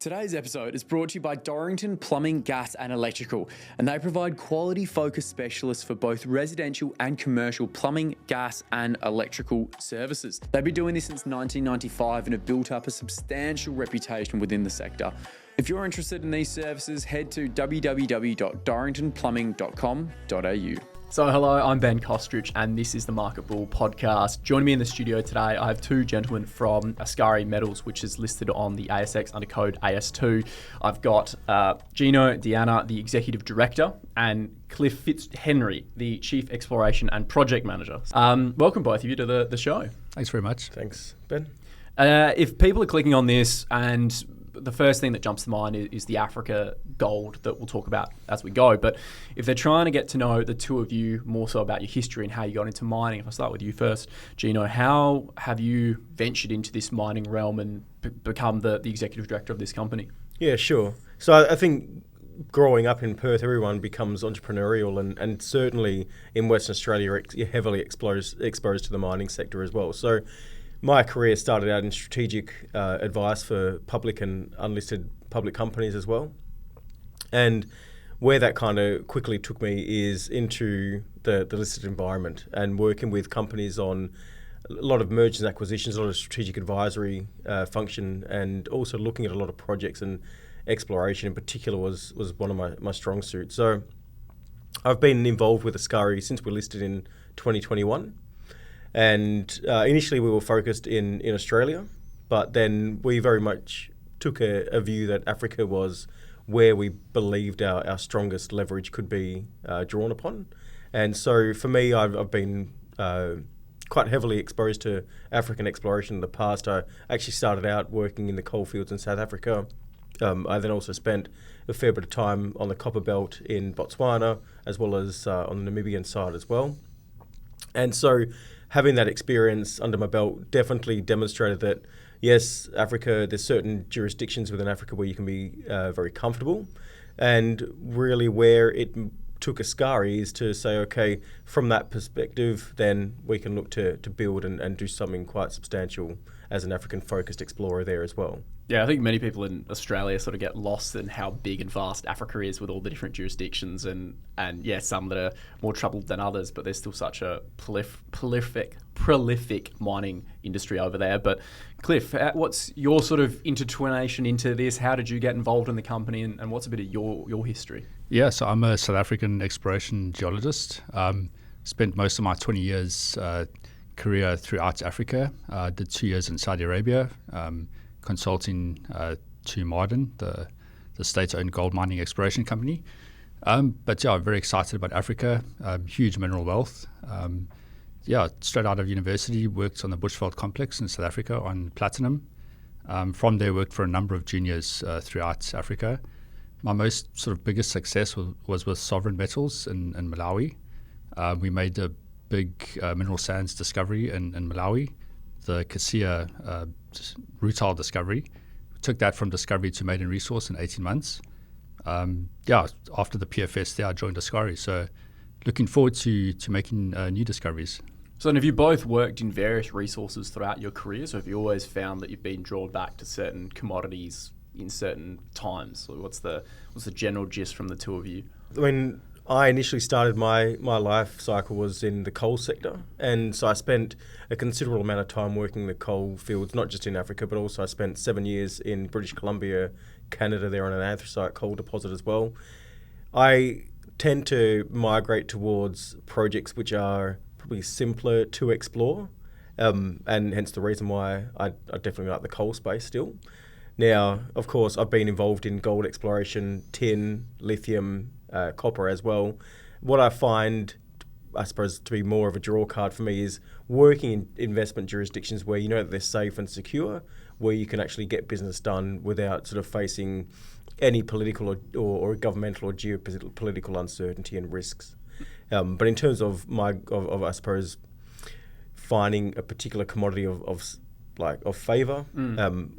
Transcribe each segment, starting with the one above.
Today's episode is brought to you by Dorrington Plumbing, Gas and Electrical, and they provide quality-focused specialists for both residential and commercial plumbing, gas and electrical services. They've been doing this since 1995 and have built up a substantial reputation within the sector. If you're interested in these services, head to www.dorringtonplumbing.com.au. So hello, I'm Ben Kostrerich and this is the Market Bull podcast. Joining me in the studio today, I have two gentlemen from Askari Metals, which is listed on the ASX under code AS2. I've got Gino D'Anna, the Executive Director, and Cliff Fitzhenry, the Chief Exploration and Project Manager. Welcome both of you to the show. Thanks very much. Thanks, Ben. If people are clicking on this and the first thing that jumps to mind is the Africa gold that we'll talk about as we go. But if they're trying to get to know the two of you more so about your history and how you got into mining, if I start with you first, Gino, how have you ventured into this mining realm and become the executive director of this company? Yeah, sure. So I think growing up in Perth, everyone becomes entrepreneurial, and certainly in Western Australia, you're heavily exposed to the mining sector as well. So my career started out in strategic advice for public and unlisted public companies as well. And where that kind of quickly took me is into the listed environment and working with companies on a lot of mergers and acquisitions, a lot of strategic advisory function, and also looking at a lot of projects, and exploration in particular was one of my strong suits. So I've been involved with Ascari since we listed in 2021. And initially we were focused in Australia, but then we very much took a view that Africa was where we believed our strongest leverage could be drawn upon. And so for me, I've been quite heavily exposed to African exploration in the past. I actually started out working in the coal fields in South Africa. I then also spent a fair bit of time on the copper belt in Botswana, as well as on the Namibian side as well. And so having that experience under my belt definitely demonstrated that, yes, Africa, there's certain jurisdictions within Africa where you can be very comfortable. And really where it took Ascari is to say, okay, from that perspective, then we can look to build and do something quite substantial as an African-focused explorer there as well. Yeah, I think many people in Australia sort of get lost in how big and vast Africa is with all the different jurisdictions and yeah, some that are more troubled than others, but there's still such a prolific mining industry over there. But Cliff, what's your sort of intertwination into this? How did you get involved in the company, and what's a bit of your history? Yeah, so I'm a South African exploration geologist. Spent most of my 20 years career throughout Africa. Did 2 years in Saudi Arabia, consulting to Marden, the state-owned gold mining exploration company. But yeah, I'm very excited about Africa, huge mineral wealth. Straight out of university, worked on the Bushveld complex in South Africa on platinum. From there, worked for a number of juniors throughout Africa. My most sort of biggest success was with Sovereign Metals in Malawi. We made a big mineral sands discovery in Malawi, the Kasia rutile discovery. We took that from discovery to maiden resource in 18 months. After the PFS there, I joined Ascari. So looking forward to making new discoveries. So have you both worked in various resources throughout your careers, or have you always found that you've been drawn back to certain commodities in certain times? So what's the general gist from the two of you? When I initially started my life cycle was in the coal sector, and so I spent a considerable amount of time working the coal fields, not just in Africa, but also I spent 7 years in British Columbia, Canada, there on an anthracite coal deposit as well. I tend to migrate towards projects which are probably simpler to explore, and hence the reason why I definitely like the coal space still. Now, of course, I've been involved in gold exploration, tin, lithium, copper as well. What I find, I suppose, to be more of a draw card for me is working in investment jurisdictions where you know that they're safe and secure, where you can actually get business done without sort of facing any political or governmental or geopolitical uncertainty and risks. But in terms of I suppose, finding a particular commodity of like of favour.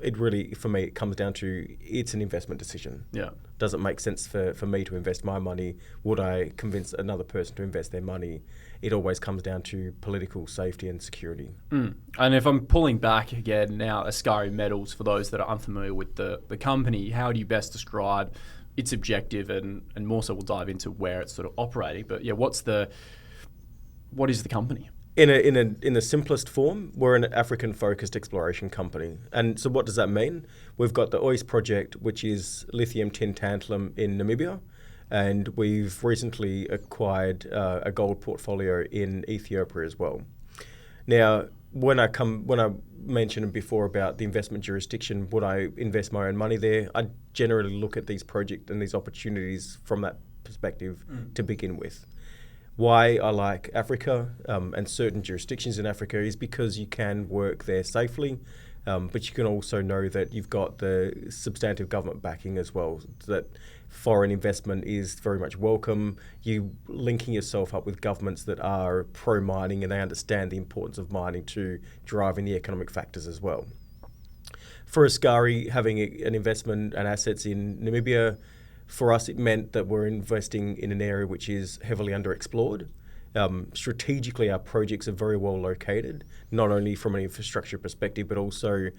It really, for me, it comes down to it's an investment decision. Yeah. Does it make sense for me to invest my money? Would I convince another person to invest their money? It always comes down to political safety and security. And if I'm pulling back again now, Askari Metals, for those that are unfamiliar with the company, how do you best describe its objective, and more so we'll dive into where it's sort of operating. But yeah, what is the company? In the simplest form, we're an African-focused exploration company. And so what does that mean? We've got the OIS project, which is lithium tin tantalum in Namibia, and we've recently acquired a gold portfolio in Ethiopia as well. Now, when I mentioned before about the investment jurisdiction, would I invest my own money there? I generally look at these projects and these opportunities from that perspective to begin with. Why I like Africa and certain jurisdictions in Africa is because you can work there safely, but you can also know that you've got the substantive government backing as well, that foreign investment is very much welcome. You linking yourself up with governments that are pro-mining and they understand the importance of mining to driving the economic factors as well. For Ascari, having an investment and assets in Namibia, for us, it meant that we're investing in an area which is heavily underexplored. Strategically, our projects are very well located, not only from an infrastructure perspective, but also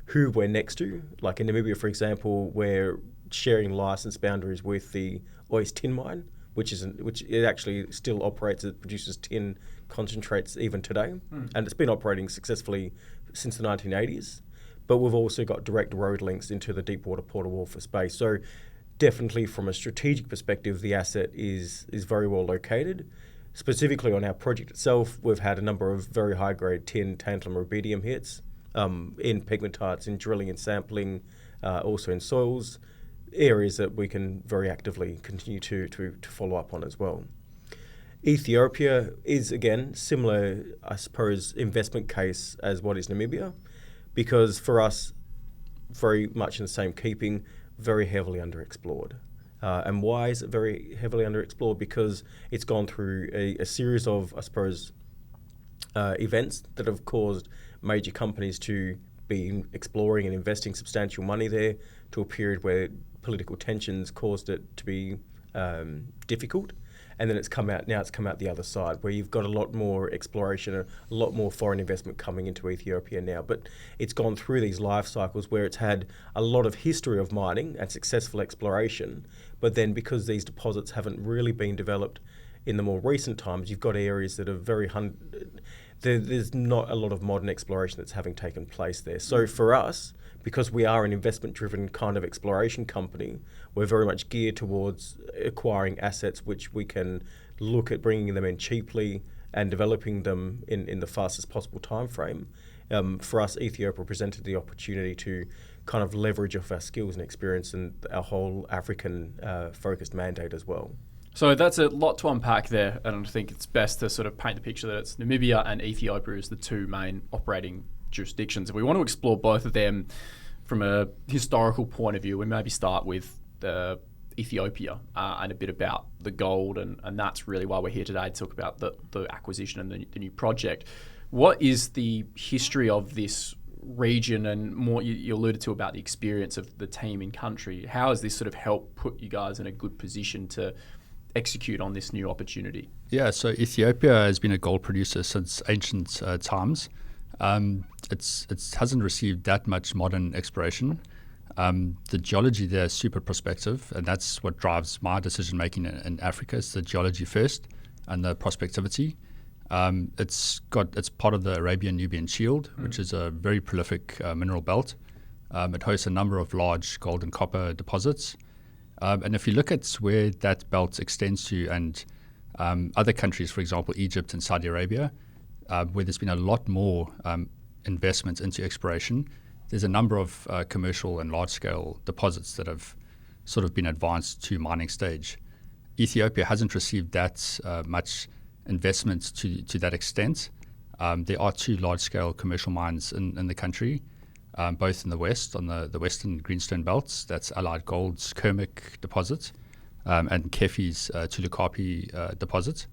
who we're next to. Like in Namibia, for example, we're sharing license boundaries with the OIS tin mine, which it actually still operates. It produces tin concentrates even today, and it's been operating successfully since the 1980s. But we've also got direct road links into the Deepwater Port of Walvis space. So definitely from a strategic perspective, the asset is very well located. Specifically on our project itself, we've had a number of very high-grade tin, tantalum, rubidium hits in pegmatites, in drilling and sampling, also in soils, areas that we can very actively continue to follow up on as well. Ethiopia is, again, similar, I suppose, investment case as what is Namibia, because for us, very much in the same keeping, very heavily underexplored. And why is it very heavily underexplored? Because it's gone through a series of, I suppose, events that have caused major companies to be exploring and investing substantial money there, to a period where political tensions caused it to be difficult. And then it's come out the other side, where you've got a lot more exploration, a lot more foreign investment coming into Ethiopia now. But it's gone through these life cycles where it's had a lot of history of mining and successful exploration. But then because these deposits haven't really been developed in the more recent times, you've got areas that are there's not a lot of modern exploration that's having taken place there. So for us, because we are an investment-driven kind of exploration company, we're very much geared towards acquiring assets which we can look at bringing them in cheaply and developing them in the fastest possible time frame. For us, Ethiopia presented the opportunity to kind of leverage off our skills and experience and our whole African focused mandate as well. So that's a lot to unpack there, and I think it's best to sort of paint the picture that it's Namibia and Ethiopia as the two main operating jurisdictions. If we want to explore both of them from a historical point of view, we maybe start with Ethiopia and a bit about the gold, and that's really why we're here today, to talk about the acquisition and the new project. What is the history of this region, and more you alluded to about the experience of the team in country? How has this sort of helped put you guys in a good position to execute on this new opportunity? Yeah, so Ethiopia has been a gold producer since ancient times. It hasn't received that much modern exploration. The geology there is super prospective, and that's what drives my decision making in Africa. It's the geology first and the prospectivity. It's part of the Arabian-Nubian Shield, which is a very prolific mineral belt. It hosts a number of large gold and copper deposits. And if you look at where that belt extends to, and other countries, for example, Egypt and Saudi Arabia, where there's been a lot more investment into exploration, there's a number of commercial and large-scale deposits that have sort of been advanced to mining stage. Ethiopia hasn't received that much investment to that extent. There are two large-scale commercial mines in the country, both in the west, on the Western Greenstone Belts. That's Allied Gold's Kermic deposit and Kefi's Tulukapi deposit.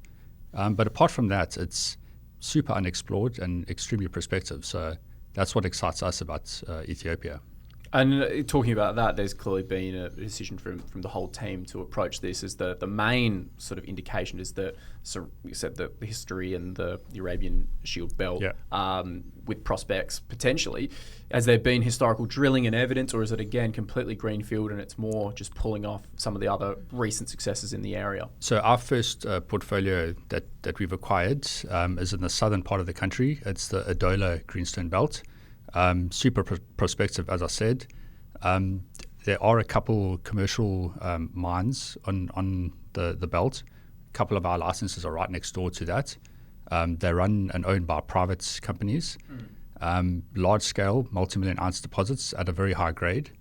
But apart from that, it's super unexplored and extremely prospective. So that's what excites us about Ethiopia. And talking about that, there's clearly been a decision from the whole team to approach this as the main sort of indication is that, so you said the history and the Arabian Shield Belt with prospects potentially. Has there been historical drilling and evidence, or is it again completely greenfield and it's more just pulling off some of the other recent successes in the area? So our first portfolio that we've acquired is in the southern part of the country. It's the Adola Greenstone Belt. Super prospective, as I said. There are a couple commercial mines on the belt. A couple of our licenses are right next door to that. They're run and owned by private companies. Large-scale, multi-million ounce deposits at a very high grade.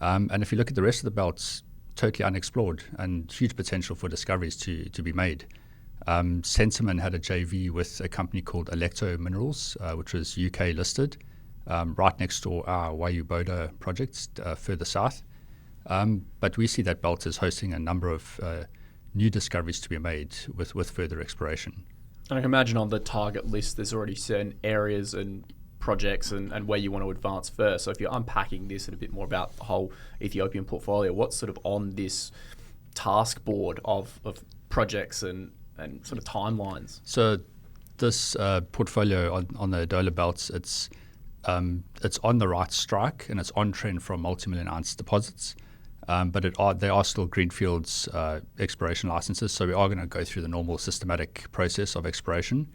And if you look at the rest of the belts, totally unexplored and huge potential for discoveries to be made. Centamin had a JV with a company called Electo Minerals, which was UK listed. Right next door our Wayuboda projects further south. But we see that belt as hosting a number of new discoveries to be made with further exploration. And I can imagine on the target list there's already certain areas and projects and where you want to advance first. So if you're unpacking this and a bit more about the whole Ethiopian portfolio, what's sort of on this task board of projects and sort of timelines? So this portfolio on the Adola belts, it's on the right strike and it's on trend from multi-million ounce deposits, but they are still greenfields exploration licenses, so we are going to go through the normal systematic process of exploration.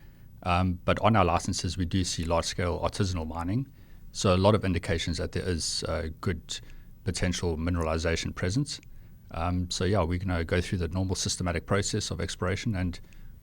But on our licenses, we do see large-scale artisanal mining, so a lot of indications that there is good potential mineralization presence. So yeah, we're going to go through the normal systematic process of exploration and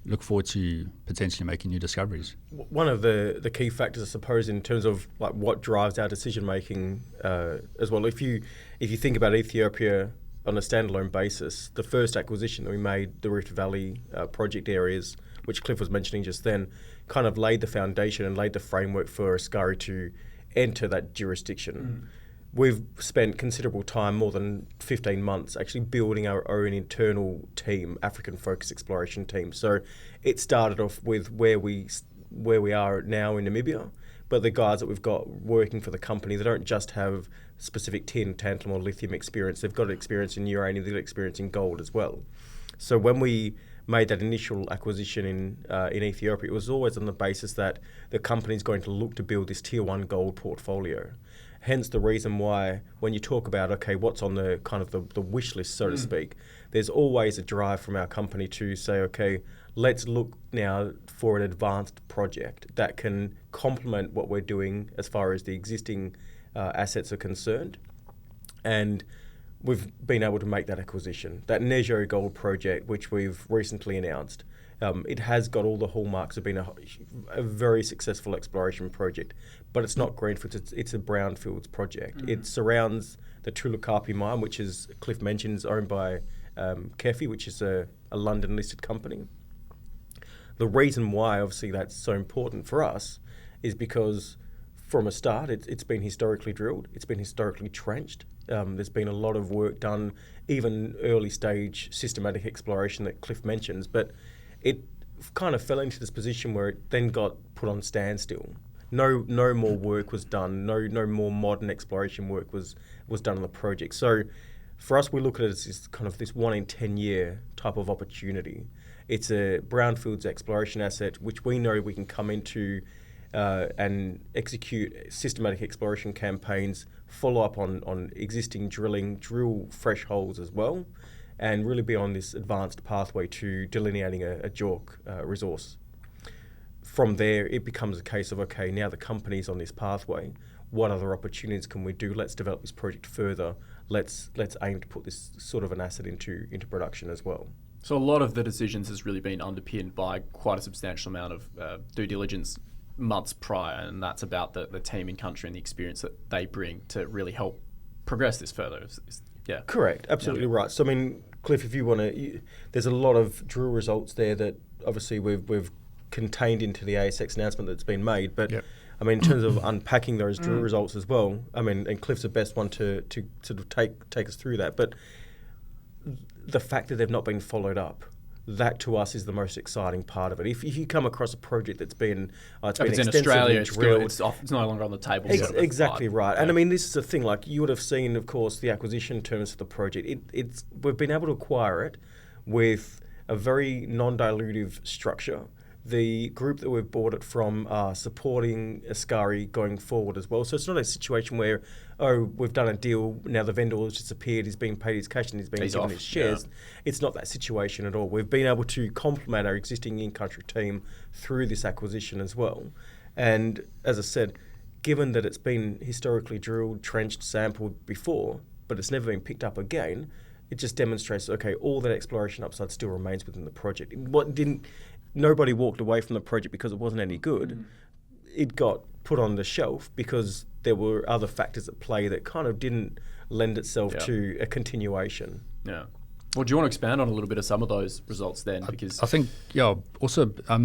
look forward to potentially making new discoveries. One of the key factors, I suppose, in terms of like what drives our decision making as well. If you think about Ethiopia on a standalone basis, the first acquisition that we made, the Rift Valley project areas, which Cliff was mentioning just then, kind of laid the foundation and laid the framework for Ascari to enter that jurisdiction. We've spent considerable time, more than 15 months, actually building our own internal team, African-focused exploration team. So it started off with where we are now in Namibia, but the guys that we've got working for the company, they don't just have specific tin, tantalum or lithium experience. They've got experience in uranium, they've got experience in gold as well. So when we made that initial acquisition in Ethiopia, it was always on the basis that the company's going to look to build this tier 1 gold portfolio. Hence the reason why when you talk about, okay, what's on the kind of the wish list, so to speak, there's always a drive from our company to say, okay, let's look now for an advanced project that can complement what we're doing as far as the existing assets are concerned. And we've been able to make that acquisition. That Nejo Gold project, which we've recently announced, it has got all the hallmarks of being a very successful exploration project, but it's not greenfields, it's a brownfields project. It surrounds the Tulukapi mine, which is, Cliff mentioned, is owned by Kefi, which is a London-listed company. The reason why, obviously, that's so important for us is because from a start, it's been historically drilled, it's been historically trenched. There's been a lot of work done, even early stage systematic exploration that Cliff mentions, but it kind of fell into this position where it then got put on standstill. No more work was done. No more modern exploration work was done on the project. So for us, we look at it as kind of this 1 in 10 year type of opportunity. It's a brownfields exploration asset, which we know we can come into and execute systematic exploration campaigns, follow up on existing drilling, drill fresh holes as well, and really be on this advanced pathway to delineating a JORC resource. From there, it becomes a case of, okay, now the company's on this pathway, what other opportunities can we do? Let's develop this project further. Let's aim to put this sort of an asset into production as well. So a lot of the decisions has really been underpinned by quite a substantial amount of due diligence months prior, and that's about the team in country and the experience that they bring to really help progress this further. Yeah, correct, absolutely right. So I mean, Cliff, if you want to, there's a lot of drill results there that obviously we've contained into the ASX announcement that's been made. But I mean, in terms of unpacking those drill results as well, I mean, and Cliff's the best one to sort of take us through that. But the fact that they've not been followed up, that to us is the most exciting part of it. If you come across a project that's been if it's in Australia, it's no longer on the table. Exactly right. And I mean, this is the thing. Like you would have seen, of course, the acquisition terms for the project. We've been able to acquire it with a very non-dilutive structure. The group that we've bought it from are supporting Ascari going forward as well. So it's not a situation where, we've done a deal, now the vendor has just appeared, he's being paid his cash and he's being given his shares. Yeah. It's not that situation at all. We've been able to complement our existing in-country team through this acquisition as well. And as I said, given that it's been historically drilled, trenched, sampled before, but it's never been picked up again, it just demonstrates, all that exploration upside still remains within the project. Nobody walked away from the project because it wasn't any good. Mm. It got put on the shelf because there were other factors at play that kind of didn't lend itself to a continuation. Yeah. Well, do you want to expand on a little bit of some of those results then? Because I think, also a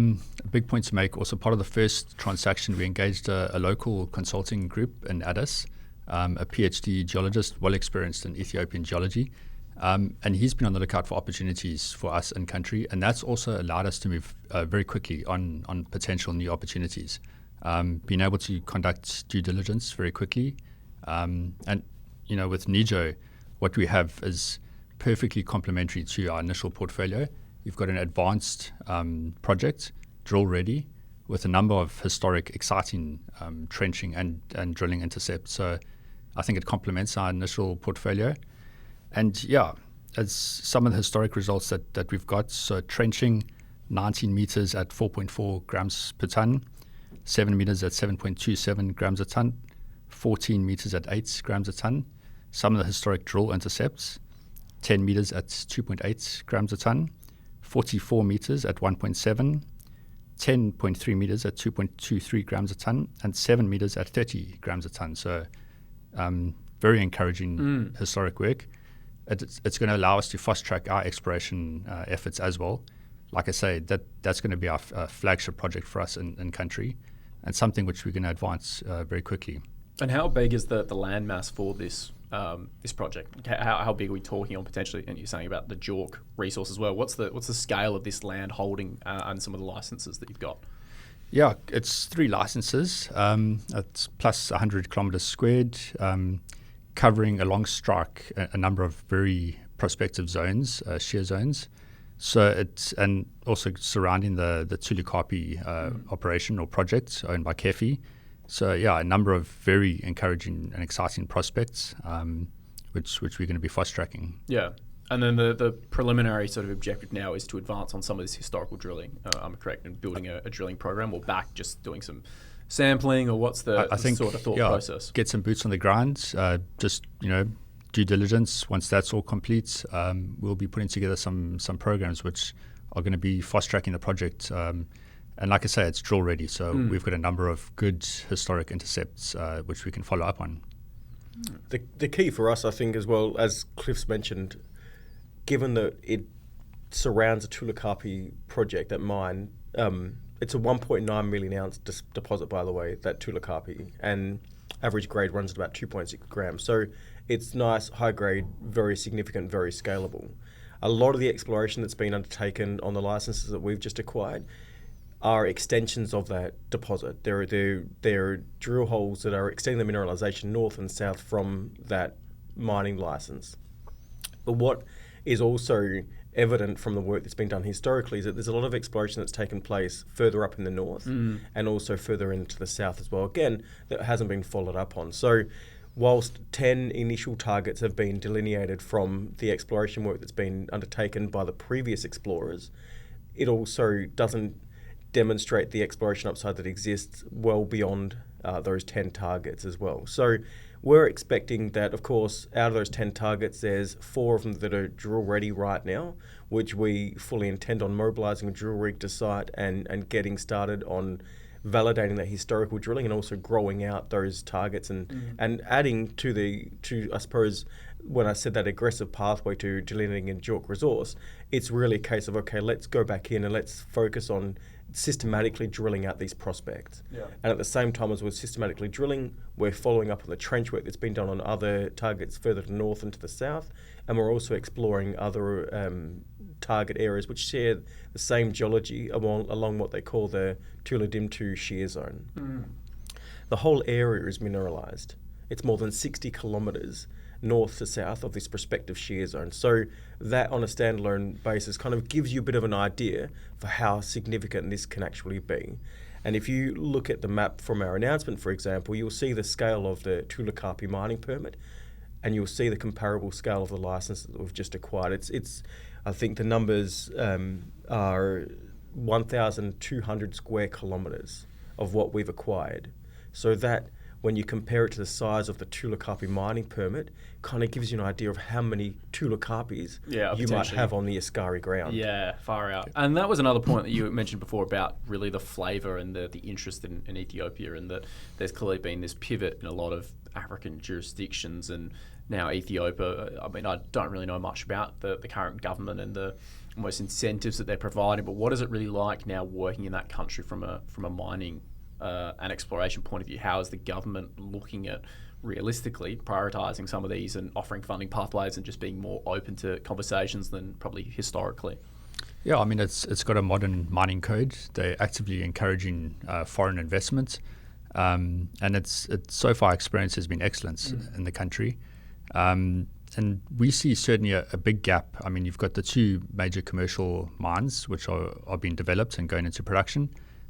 big point to make, also part of the first transaction, we engaged a local consulting group in Addis, a PhD geologist, well experienced in Ethiopian geology. And he's been on the lookout for opportunities for us in country, and that's also allowed us to move very quickly on potential new opportunities. Being able to conduct due diligence very quickly, and with Nijo, what we have is perfectly complementary to our initial portfolio. You've got an advanced project, drill ready, with a number of historic, exciting trenching and drilling intercepts. So I think it complements our initial portfolio. And as some of the historic results that we've got, so trenching 19 meters at 4.4 grams per ton, 7 meters at 7.27 grams a ton, 14 meters at 8 grams a ton. Some of the historic drill intercepts, 10 meters at 2.8 grams a ton, 44 meters at 1.7, 10.3 meters at 2.23 grams a ton, and 7 meters at 30 grams a ton. So very encouraging historic work. It's going to allow us to fast track our exploration efforts as well. Like I say, that's going to be our flagship project for us in country, and something which we're going to advance very quickly. And how big is the land mass for this project? How big are we talking on potentially? And you're saying about the JORC resource as well. What's the scale of this land holding and some of the licenses that you've got? Yeah, it's 3 licenses. It's plus 100 kilometers squared. Covering along strike a number of very prospective zones, shear zones. So and also surrounding the Tulukapi operation or project owned by Kefi. So a number of very encouraging and exciting prospects, which we're going to be fast tracking. Yeah, and then the preliminary sort of objective now is to advance on some of this historical drilling. I'm correct in building a drilling program, or back just doing some sampling, or what's the sort of thought process? Get some boots on the ground, just due diligence. Once that's all complete, we'll be putting together some programs which are going to be fast tracking the project. And like I say, it's drill ready, so we've got a number of good historic intercepts which we can follow up on. The key for us, I think, as well, as Cliff's mentioned, given that it surrounds a Tulukapi project, that mine. It's a 1.9 million ounce deposit, by the way, that Tulukapi, and average grade runs at about 2.6 grams. So it's nice, high grade, very significant, very scalable. A lot of the exploration that's been undertaken on the licenses that we've just acquired are extensions of that deposit. There are drill holes that are extending the mineralisation north and south from that mining license. But what is also evident from the work that's been done historically is that there's a lot of exploration that's taken place further up in the north and also further into the south as well, again, that hasn't been followed up on. So whilst 10 initial targets have been delineated from the exploration work that's been undertaken by the previous explorers, it also doesn't demonstrate the exploration upside that exists well beyond those 10 targets as well. So we're expecting that, of course, out of those 10 targets, there's 4 of them that are drill ready right now, which we fully intend on mobilising a drill rig to site and getting started on validating that historical drilling and also growing out those targets and adding to I suppose, when I said that aggressive pathway to delineating a JORC resource, it's really a case of, let's go back in and let's focus on systematically drilling out these prospects. Yeah. And at the same time as we're systematically drilling, we're following up on the trench work that's been done on other targets further to the north and to the south, and we're also exploring other target areas which share the same geology along what they call the Tula-Dimtu shear zone. The whole area is mineralised. It's more than 60 kilometres north to south of this prospective shear zone. So that on a standalone basis kind of gives you a bit of an idea for how significant this can actually be. And if you look at the map from our announcement, for example, you'll see the scale of the Tula Kapi mining permit, and you'll see the comparable scale of the license that we've just acquired. It's I think the numbers are 1,200 square kilometres of what we've acquired. So that, when you compare it to the size of the Tula Kapi mining permit, kind of gives you an idea of how many Tula Kapis you might have on the Ascari ground. Yeah, far out. And that was another point that you mentioned before about really the flavour and the interest in Ethiopia, and that there's clearly been this pivot in a lot of African jurisdictions, and now Ethiopia, I mean, I don't really know much about the current government and the almost incentives that they're providing, but what is it really like now working in that country from a mining and exploration point of view? How is the government looking at realistically prioritising some of these and offering funding pathways and just being more open to conversations than probably historically? Yeah, I mean, it's got a modern mining code. They're actively encouraging foreign investment, and it's so far experience has been excellent in the country. And we see certainly a big gap. I mean, you've got the two major commercial mines which are being developed and going into production.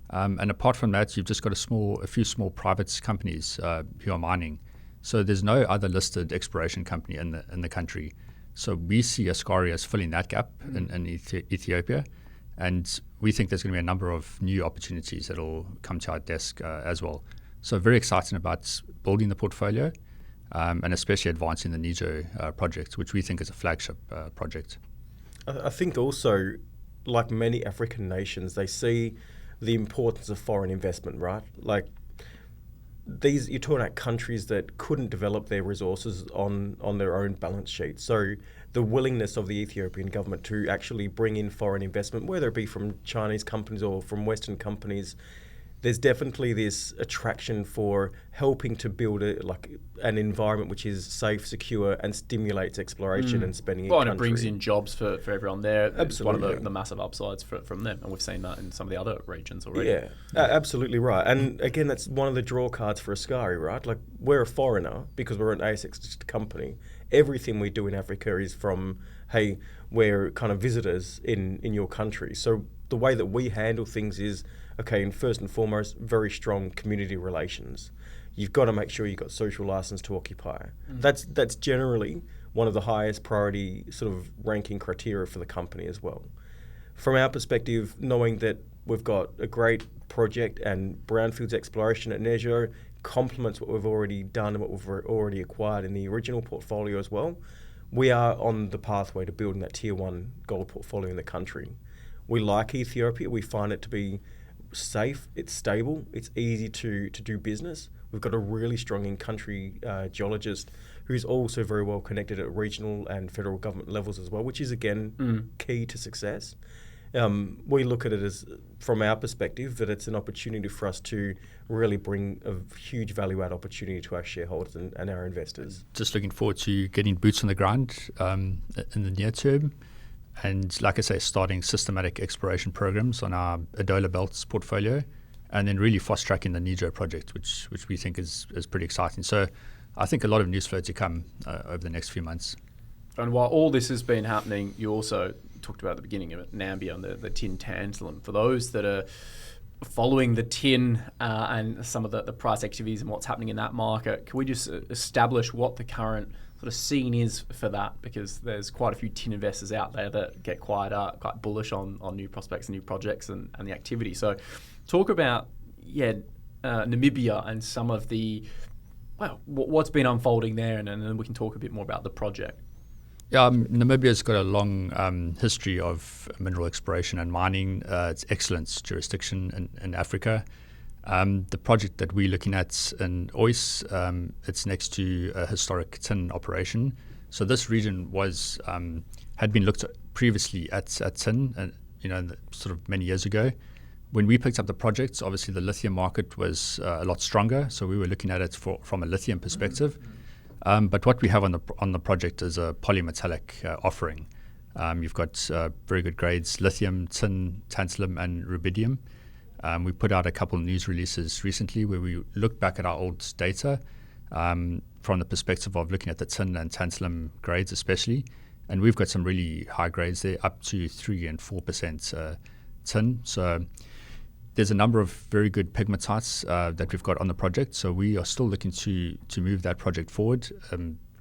And apart from that, you've just got a few small private companies who are mining. So there's no other listed exploration company in the country. So we see Ascari as filling that gap in Ethiopia, and we think there's going to be a number of new opportunities that'll come to our desk as well. So very excited about building the portfolio, and especially advancing the Nijo project, which we think is a flagship project. I think also, like many African nations, they see the importance of foreign investment, right? Like you're talking about countries that couldn't develop their resources on their own balance sheet. So the willingness of the Ethiopian government to actually bring in foreign investment, whether it be from Chinese companies or from Western companies, there's definitely this attraction for helping to build an environment which is safe, secure, and stimulates exploration and spending in country. And it brings in jobs for everyone there. Absolutely. It's one of the massive upsides from them, and we've seen that in some of the other regions already. Yeah, absolutely right. And again, that's one of the draw cards for Ascari, right? Like, we're a foreigner because we're an ASX company. Everything we do in Africa is from, hey, we're kind of visitors in your country. So the way that we handle things is, okay, and first and foremost, very strong community relations. You've got to make sure you've got social license to occupy. That's generally one of the highest priority sort of ranking criteria for the company as well. From our perspective, knowing that we've got a great project and brownfields exploration at Nijo complements what we've already done and what we've already acquired in the original portfolio as well, we are on the pathway to building that tier 1 gold portfolio in the country. We like Ethiopia. We find it to be safe, it's stable, it's easy to do business. We've got a really strong in-country geologist who's also very well connected at regional and federal government levels as well, which is, again, key to success. We look at it as, from our perspective, that it's an opportunity for us to really bring a huge value-add opportunity to our shareholders and our investors. Just looking forward to getting boots on the ground in the near term. And like I say, starting systematic exploration programs on our Adola Belts portfolio, and then really fast-tracking the Nijo project, which we think is pretty exciting. So I think a lot of news flow to come over the next few months. And while all this has been happening, you also talked about at the beginning of it, Namibia and the tin tantalum. For those that are following the tin and some of the price activities and what's happening in that market, can we just establish what the current sort of scene is for that? Because there's quite a few tin investors out there that get quite bullish on new prospects and new projects and the activity. So talk about Namibia and some of the what's been unfolding there, and then we can talk a bit more about the project. Yeah, Namibia's got a long history of mineral exploration and mining. It's excellent jurisdiction in Africa. The project that we're looking at in Ois, it's next to a historic tin operation. So this region had been looked at previously at tin, sort of many years ago. When we picked up the projects, obviously the lithium market was a lot stronger, so we were looking at it from a lithium perspective. But what we have on the project is a polymetallic offering. You've got very good grades: lithium, tin, tantalum, and rubidium. We put out a couple of news releases recently where we looked back at our old data from the perspective of looking at the tin and tantalum grades especially. And we've got some really high grades there, up to 3 and 4% tin. So there's a number of very good pegmatites that we've got on the project. So we are still looking to move that project forward,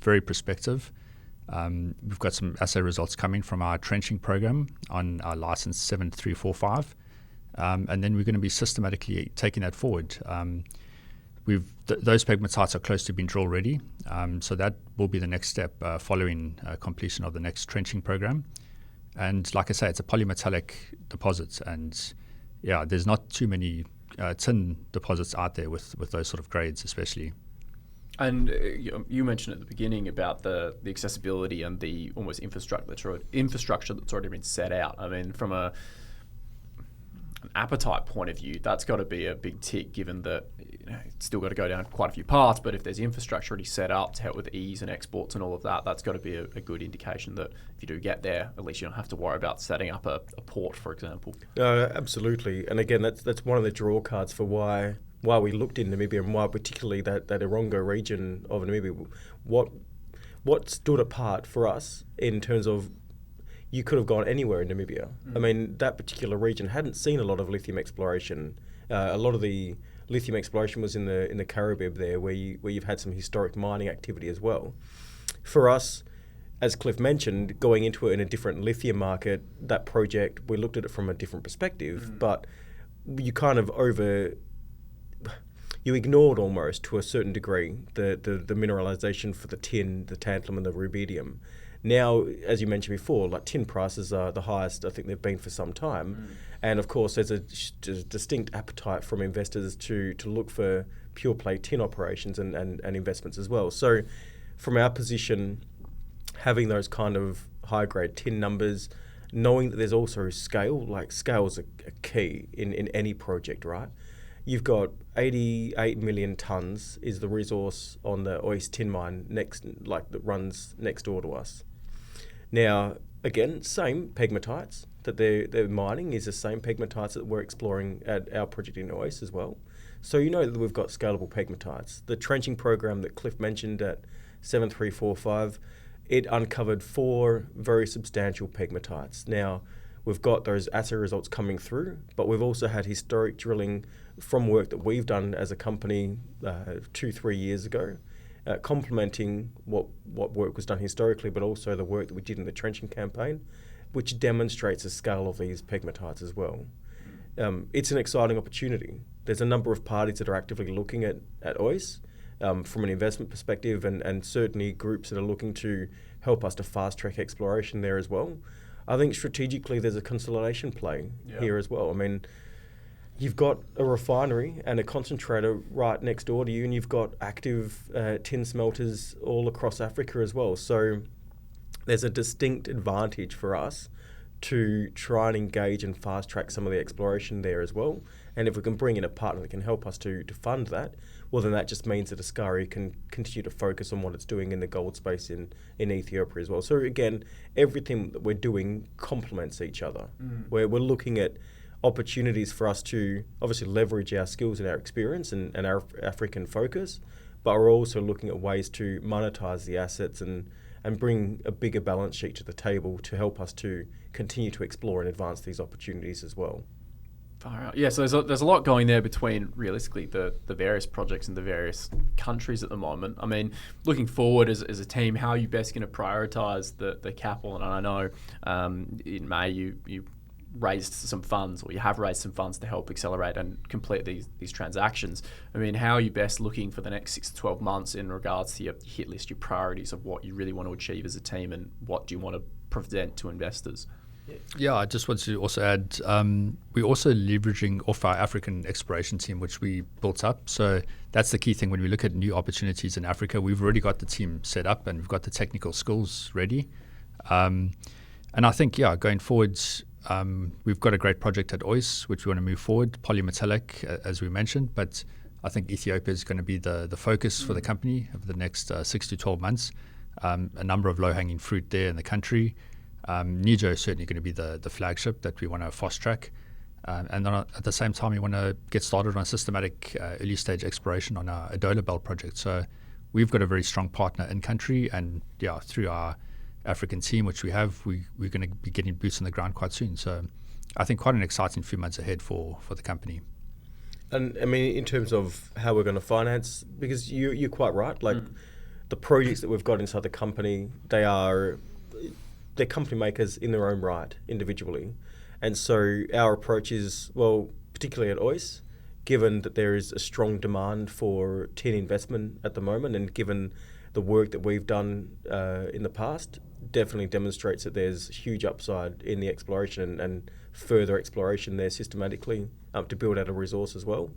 very prospective. We've got some assay results coming from our trenching program on our license 7345. And then we're going to be systematically taking that forward. Those pegmatites are close to being drill ready, so that will be the next step following completion of the next trenching program. And like I say, it's a polymetallic deposit, and yeah, there's not too many tin deposits out there with those sort of grades, especially. And you mentioned at the beginning about the accessibility and the almost infrastructure that's already been set out. I mean, from an appetite point of view, that's got to be a big tick, given that it's still got to go down quite a few parts, but if there's infrastructure already set up to help with ease and exports and all of that, that's got to be a good indication that if you do get there, at least you don't have to worry about setting up a port, for example. Absolutely. And again, that's one of the draw cards for why we looked in Namibia, and why particularly that Erongo region of Namibia. What stood apart for us in terms of, you could have gone anywhere in Namibia. I mean, that particular region hadn't seen a lot of lithium exploration. A lot of the lithium exploration was in the Caribbean there, where you've had some historic mining activity as well. For us, as Cliff mentioned, going into it in a different lithium market, that project, we looked at it from a different perspective, but you kind of you ignored almost to a certain degree the mineralization for the tin, the tantalum, and the rubidium. Now, as you mentioned before, like tin prices are the highest I think they've been for some time. And of course, there's a distinct appetite from investors to look for pure play tin operations and investments as well. So from our position, having those kind of high grade tin numbers, knowing that there's also scale, like scale's a key in any project, right? You've got 88 million tonnes is the resource on the Ois tin mine that runs next door to us. Now, again, same pegmatites that they're mining is the same pegmatites that we're exploring at our project in Ois as well. So you know that we've got scalable pegmatites. The trenching program that Cliff mentioned at 7345, it uncovered 4 very substantial pegmatites. Now, we've got those assay results coming through, but we've also had historic drilling from work that we've done as a company 2-3 years ago, complementing what work was done historically, but also the work that we did in the trenching campaign, which demonstrates the scale of these pegmatites as well. It's an exciting opportunity. There's a number of parties that are actively looking at Ois from an investment perspective, and certainly groups that are looking to help us to fast-track exploration there as well. I think strategically there's a consolidation play here as well. I mean, you've got a refinery and a concentrator right next door to you, and you've got active tin smelters all across Africa as well. So there's a distinct advantage for us to try and engage and fast track some of the exploration there as well. And if we can bring in a partner that can help us to fund that, well, then that just means that Ascari can continue to focus on what it's doing in the gold space in Ethiopia as well. So again, everything that we're doing complements each other. We're looking at opportunities for us to obviously leverage our skills and our experience and our African focus, but we're also looking at ways to monetize the assets and bring a bigger balance sheet to the table to help us to continue to explore and advance these opportunities as well. Far out. Yeah, so there's a lot going there between realistically the various projects in the various countries at the moment. I mean, looking forward as a team, how are you best going to prioritise the capital? And I know in May you raised some funds, or you have raised some funds to help accelerate and complete these transactions. I mean, how are you best looking for the next 6 to 12 months in regards to your hit list, your priorities of what you really want to achieve as a team, and what do you want to present to investors? Yeah, I just want to also add, we're also leveraging off our African exploration team, which we built up. So that's the key thing when we look at new opportunities in Africa. We've already got the team set up and we've got the technical skills ready. And I think, going forwards, We've got a great project at OIS, which we want to move forward, polymetallic, as we mentioned, but I think Ethiopia is going to be the focus for the company over the next 6 to 12 months. A number of low-hanging fruit there in the country. Niger is certainly going to be the flagship that we want to fast track. And then at the same time, we want to get started on systematic early-stage exploration on our Adola Belt project. So we've got a very strong partner in country, and through our African team, which we have, we're going to be getting boots on the ground quite soon. So I think quite an exciting few months ahead for the company. And I mean, in terms of how we're going to finance, because you're quite right, like the projects that we've got inside the company, they're company makers in their own right, individually. And so our approach is, well, particularly at OIS, given that there is a strong demand for tin investment at the moment, and given the work that we've done in the past, definitely demonstrates that there's huge upside in the exploration and further exploration there systematically to build out a resource as well.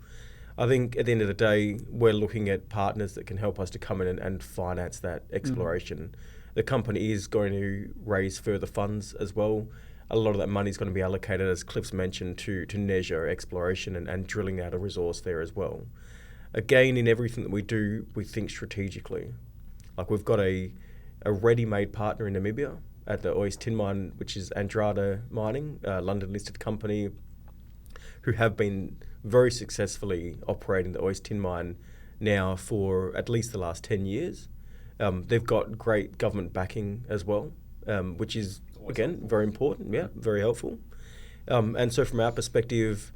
I think at the end of the day, we're looking at partners that can help us to come in and finance that exploration. The company is going to raise further funds as well. A lot of that money is going to be allocated, as Cliff's mentioned, to Niger exploration and drilling out a resource there as well. Again, in everything that we do, we think strategically. Like, we've got a ready-made partner in Namibia at the OIS tin mine, which is Andrada Mining, a London-listed company who have been very successfully operating the OIS tin mine now for at least the last 10 years. They've got great government backing as well, which is, again, very important, very helpful. And so from our perspective,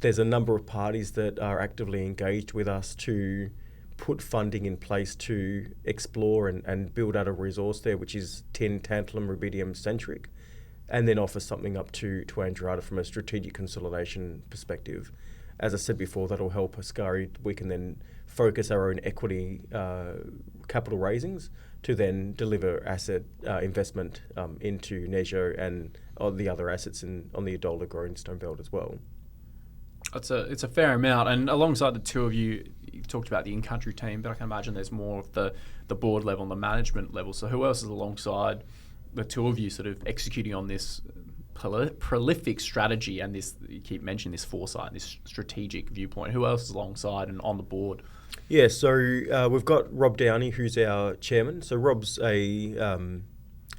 there's a number of parties that are actively engaged with us to put funding in place to explore and build out a resource there, which is tin, tantalum, rubidium centric, and then offer something up to Andrada from a strategic consolidation perspective. As I said before, that'll help Ascari. We can then focus our own equity capital raisings to then deliver asset investment into Niger and the other assets on the Adola Grindstone Belt as well. It's a fair amount, and alongside the two of you, you talked about the in-country team, but I can imagine there's more of the board level and the management level. So who else is alongside the two of you sort of executing on this prolific strategy and this, you keep mentioning this foresight, this strategic viewpoint? Who else is alongside and on the board? Yeah, so we've got Rob Downey, who's our chairman. So Rob's a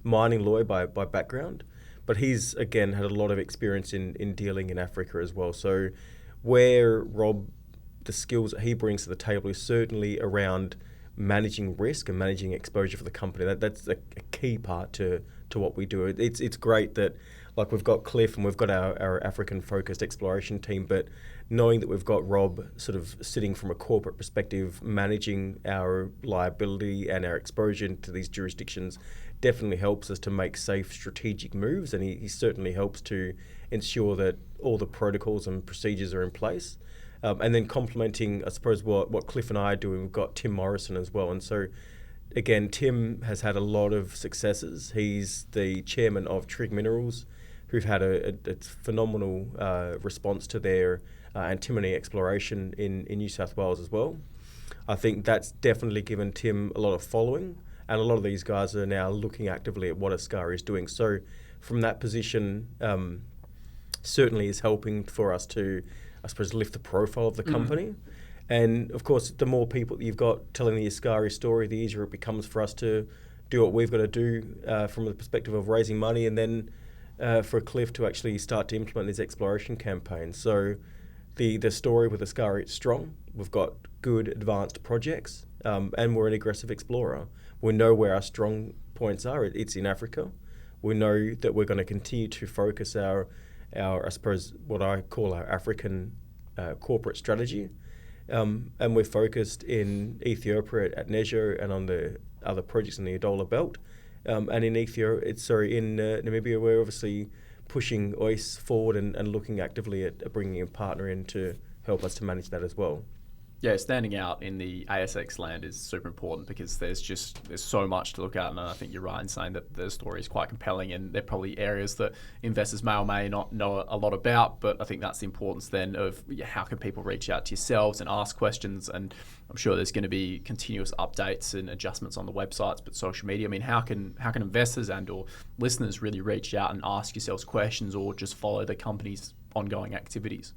mining lawyer by background, but he's, again, had a lot of experience in dealing in Africa as well. So where Rob, the skills that he brings to the table is certainly around managing risk and managing exposure for the company. That's a key part to what we do. It's great that, like, we've got Cliff and we've got our African-focused exploration team, but knowing that we've got Rob sort of sitting from a corporate perspective, managing our liability and our exposure to these jurisdictions definitely helps us to make safe strategic moves, and he certainly helps to ensure that all the protocols and procedures are in place. And then complementing, I suppose, what Cliff and I are doing, we've got Tim Morrison as well. And so, again, Tim has had a lot of successes. He's the chairman of Trig Minerals, who've had a phenomenal response to their antimony exploration in New South Wales as well. I think that's definitely given Tim a lot of following, and a lot of these guys are now looking actively at what Ascari is doing. So from that position, certainly is helping for us to, I suppose, lift the profile of the company. And of course, the more people that you've got telling the Ascari story, the easier it becomes for us to do what we've got to do from the perspective of raising money, and then for Cliff to actually start to implement these exploration campaigns. So the story with Ascari, it's strong. We've got good advanced projects, and we're an aggressive explorer. We know where our strong points are. It's in Africa. We know that we're going to continue to focus our I suppose, what I call our African corporate strategy. And we're focused in Ethiopia at Niger and on the other projects in the Adola Belt. And in Namibia, we're obviously pushing OIS forward and looking actively at bringing a partner in to help us to manage that as well. Yeah, standing out in the ASX land is super important because there's so much to look at, and I think you're right in saying that the story is quite compelling, and they're probably areas that investors may or may not know a lot about. But I think that's the importance then of how can people reach out to yourselves and ask questions, and I'm sure there's going to be continuous updates and adjustments on the websites, but social media. I mean, how can investors and or listeners really reach out and ask yourselves questions or just follow the company's ongoing activities?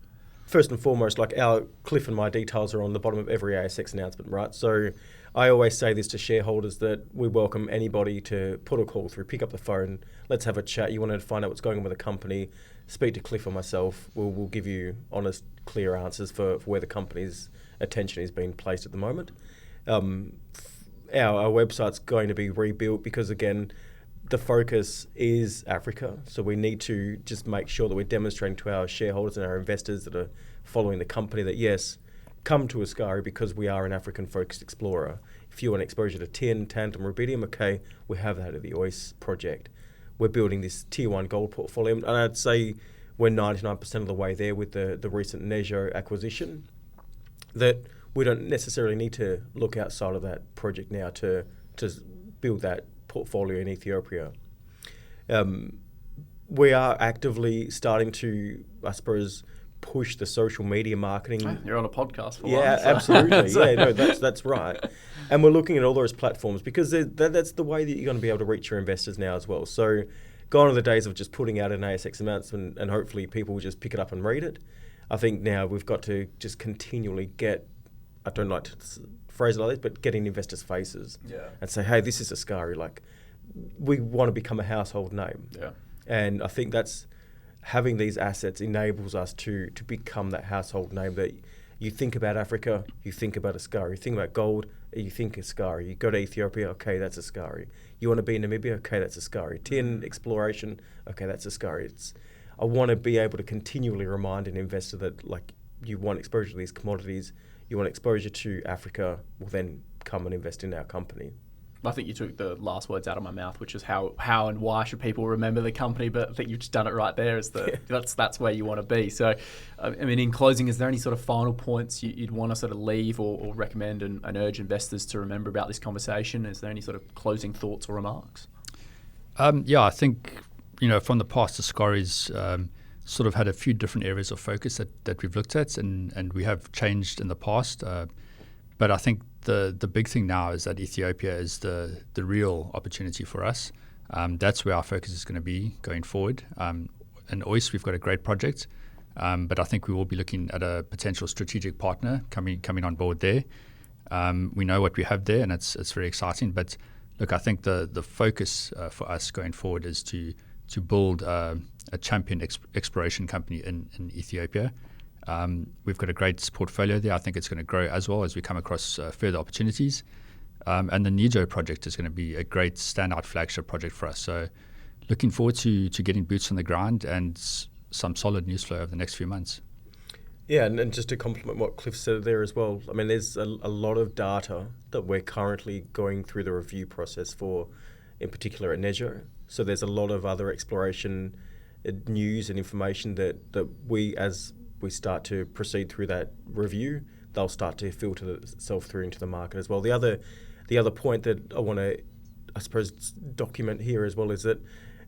First and foremost, like our Cliff and my details are on the bottom of every ASX announcement, right? So I always say this to shareholders that we welcome anybody to put a call through, pick up the phone, let's have a chat. You want to find out what's going on with the company, speak to Cliff or myself. We'll give you honest, clear answers for where the company's attention is being placed at the moment. Our website's going to be rebuilt because, again, the focus is Africa, so we need to just make sure that we're demonstrating to our shareholders and our investors that are following the company that, yes, come to Ascari because we are an African-focused explorer. If you want exposure to tin, tantalum, rubidium, okay, we have that at the OIS project. We're building this Tier 1 gold portfolio, and I'd say we're 99% of the way there with the recent Nejo acquisition, that we don't necessarily need to look outside of that project now to build that portfolio in Ethiopia. We are actively starting to, I suppose, push the social media marketing. You're on a podcast for yeah, one, so. Absolutely. Yeah, no, that's right. And we're looking at all those platforms because that's the way that you're going to be able to reach your investors now as well. So gone are the days of just putting out an ASX announcement and hopefully people will just pick it up and read it. I think now we've got to just continually get, I don't like to phrase it like this, but get in investors' faces and say, hey, this is Ascari. Like, we want to become a household name. Yeah. And I think that's having these assets enables us to become that household name that you think about Africa, you think about Ascari. You think about gold, you think Ascari. You go to Ethiopia, okay, that's Ascari. You want to be in Namibia, okay, that's Ascari. Tin exploration, okay, that's Ascari. I want to be able to continually remind an investor that, like, you want exposure to these commodities, you want exposure to Africa, well then come and invest in our company. I think you took the last words out of my mouth, which is how and why should people remember the company, but I think you've just done it right there. That's where you want to be. So, I mean, in closing, is there any sort of final points you'd want to sort of leave or recommend and urge investors to remember about this conversation? Is there any sort of closing thoughts or remarks? I think, from the past, Ascari's sort of had a few different areas of focus that we've looked at, and we have changed in the past. But I think the big thing now is that Ethiopia is the real opportunity for us. That's where our focus is going to be going forward. In OIS, we've got a great project, but I think we will be looking at a potential strategic partner coming on board there. We know what we have there, and it's very exciting. But look, I think the focus for us going forward is to build a champion exploration company in Ethiopia. We've got a great portfolio there. I think it's going to grow as well as we come across further opportunities. And the Nejo project is going to be a great standout flagship project for us. So looking forward to getting boots on the ground and some solid news flow over the next few months. Yeah, and just to complement what Cliff said there as well, I mean, there's a lot of data that we're currently going through the review process for, in particular at Nejo. So there's a lot of other exploration news and information that we, as we start to proceed through that review, they'll start to filter itself through into the market as well. The other point that I want to, I suppose, document here as well is that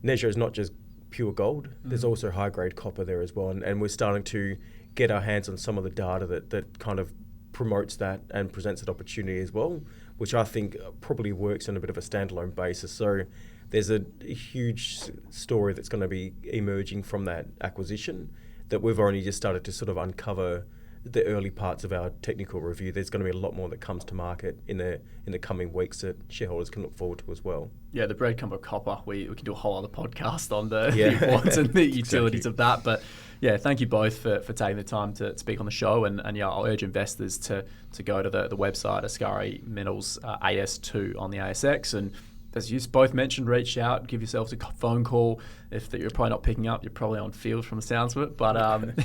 Nejo is not just pure gold. There's also high-grade copper there as well, and we're starting to get our hands on some of the data that kind of promotes that and presents an opportunity as well, which I think probably works on a bit of a standalone basis. So there's a huge story that's going to be emerging from that acquisition that we've only just started to sort of uncover the early parts of our technical review. There's going to be a lot more that comes to market in the coming weeks that shareholders can look forward to as well. Yeah, the breadcrumb of copper, we can do a whole other podcast on the importance and the utilities of that. But yeah, thank you both for taking the time to speak on the show. And yeah, I'll urge investors to go to the website, Askari Metals AS2 on the ASX. And as you both mentioned, reach out, give yourselves a phone call. If you're probably not picking up, you're probably on field from the sounds of it. But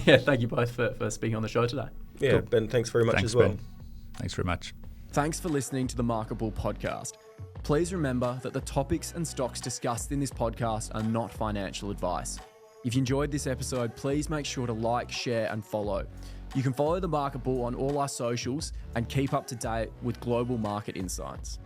yeah, thank you both for speaking on the show today. Yeah, cool. Ben, thanks very much as well. Ben. Thanks very much. Thanks for listening to the Marketable podcast. Please remember that the topics and stocks discussed in this podcast are not financial advice. If you enjoyed this episode, please make sure to like, share, and follow. You can follow The Market Bull on all our socials and keep up to date with global market insights.